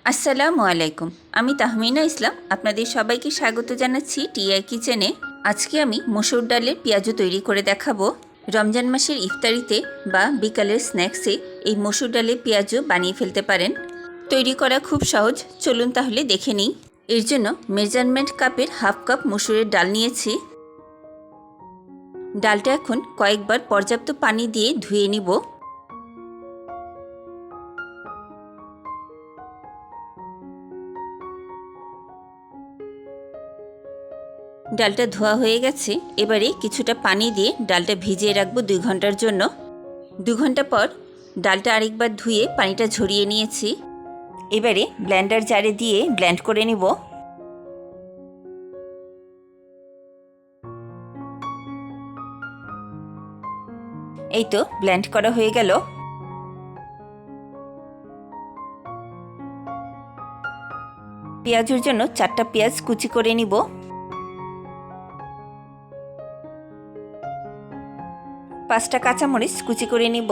আসসালামু আলাইকুম। আমি তাহমিনা ইসলাম আপনাদের সবাইকে স্বাগত জানাচ্ছি টিআই কিচেনে। আজকে আমি মসুর ডালের পেঁয়াজু তৈরি করে দেখাবো। রমজান মাসের ইফতারিতে বা বিকালের স্ন্যাক্সে এই মসুর ডালের পেঁয়াজু বানিয়ে ফেলতে পারেন। তৈরি করা খুব সহজ, চলুন তাহলে দেখে নিই। এর জন্য মেজারমেন্ট কাপের হাফ কাপ মসুরের ডাল নিয়েছি। ডালটা এখন কয়েকবার পর্যাপ্ত পানি দিয়ে ধুয়ে নিব। ডালটা ধোয়া হয়ে গেছে। এবারে কিছুটা পানি দিয়ে ডালটা ভিজিয়ে রাখবো 2 ঘন্টার জন্য। 2 ঘন্টা পর ডালটা আরেকবার ধুয়ে পানিটা ঝরিয়ে নিয়েছি। এবারে ব্লেন্ডার জারে দিয়ে ব্লেন্ড করে নিব। এই তো ব্লেন্ড করা হয়ে গেল। পেঁয়াজের জন্য 4টা পেঁয়াজ কুচি করে নিব। 5টা কাঁচামরিচ কুচি করে নিব।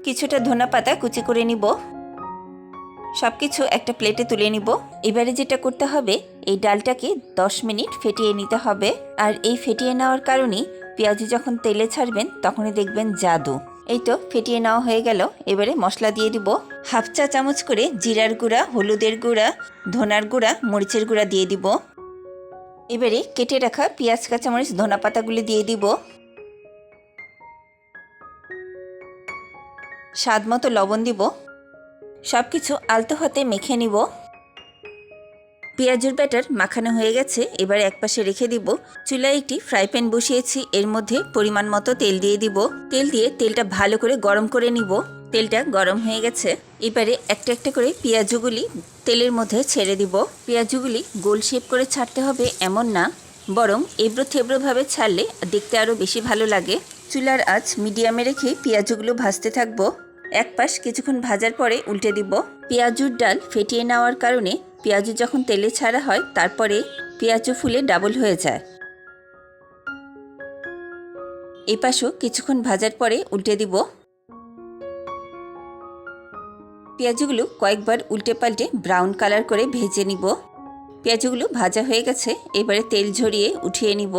কিছুটা ধনেপাতা কুচি করে নিব। সব কিছু একটা প্লেটে তুলে নিব। এবারে যেটা করতে হবে, এই ডালটাকে 10 মিনিট ফেটিয়ে নিতে হবে। আর এই ফেটিয়ে নেওয়ার কারণেই পেঁয়াজু যখন তেলে ছাড়বেন তখনই দেখবেন জাদু। এই তো ফেটিয়ে নেওয়া হয়ে গেল। এবারে মশলা দিয়ে দিব। হাফ চা চামচ করে জিরার গুঁড়া, হলুদের গুঁড়া, ধনার গুঁড়া, মরিচের গুঁড়া দিয়ে দিব। এবারে কেটে রাখা পেঁয়াজ, কাঁচামরিচ, ধনা পাতাগুলি দিয়ে দিব। স্বাদ মতো লবণ দিব। সব কিছু আলতো হাতে মেখে নিব। পেঁয়াজের ব্যাটার মাখানো হয়ে গেছে। এবার একপাশে রেখে দিব। চুলায় একটি ফ্রাই প্যান বসিয়েছি। এর মধ্যে পরিমাণ মতো তেল দিয়ে দিব। তেল দিয়ে তেলটা ভালো করে গরম করে নিব। তেলটা গরম হয়ে গেছে। এবারে একটা একটা করে পেঁয়াজুগুলি তেলের মধ্যে ছেড়ে দিব। পেঁয়াজুগুলি গোল শেপ করে ছাড়তে হবে এমন না, বরং এবড়ো থেবড়োভাবে ছাড়লে দেখতে আরও বেশি ভালো লাগে। চুলার আঁচ মিডিয়ামে রেখে পেঁয়াজুগুলো ভাজতে থাকবো। এক পাশ কিছুক্ষণ ভাজার পরে উল্টে দিব। পেঁয়াজুর ডাল ফেটিয়ে নেওয়ার কারণে পেঁয়াজু যখন তেলে ছাড়া হয় তারপরে পেঁয়াজু ফুলে ডাবল হয়ে যায়। এই পাশও কিছুক্ষণ ভাজার পরে উল্টে দিব। পেঁয়াজুগুলো কয়েকবার উল্টে পাল্টে ব্রাউন কালার করে ভেজে নিব। পেঁয়াজুগুলো ভাজা হয়ে গেছে। এবারে তেল ঝরিয়ে উঠিয়ে নিব।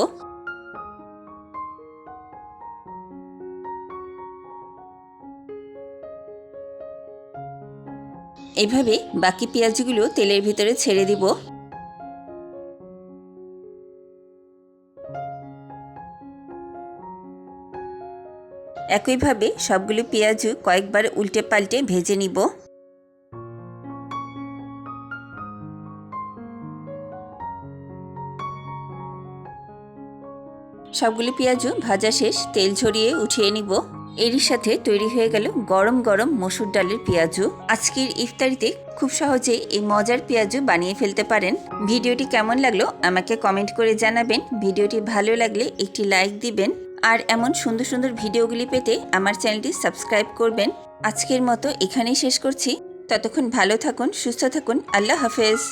এইভাবে বাকি পেঁয়াজগুলো তেলের ভিতরে ছেড়ে দিব। একইভাবে সবগুলো পেঁয়াজু কয়েকবার উল্টে পাল্টে ভেজে নিব। সবগুলো পেঁয়াজু ভাজা শেষ। তেল ঝরিয়ে উঠিয়ে নিব। এরই সাথে তৈরি হয়ে গেল গরম গরম মসুর ডালের পেঁয়াজু। আজকের ইফতারিতে খুব সহজেই এই মজার পেঁয়াজু বানিয়ে ফেলতে পারেন। ভিডিওটি কেমন লাগলো আমাকে কমেন্ট করে জানাবেন। ভিডিওটি ভালো লাগলে একটি লাইক দিবেন। আর এমন সুন্দর সুন্দর ভিডিওগুলি পেতে আমার চ্যানেলটি সাবস্ক্রাইব করবেন। আজকের মতো এখানেই শেষ করছি। ততক্ষণ ভালো থাকুন, সুস্থ থাকুন। আল্লাহ হাফেজ।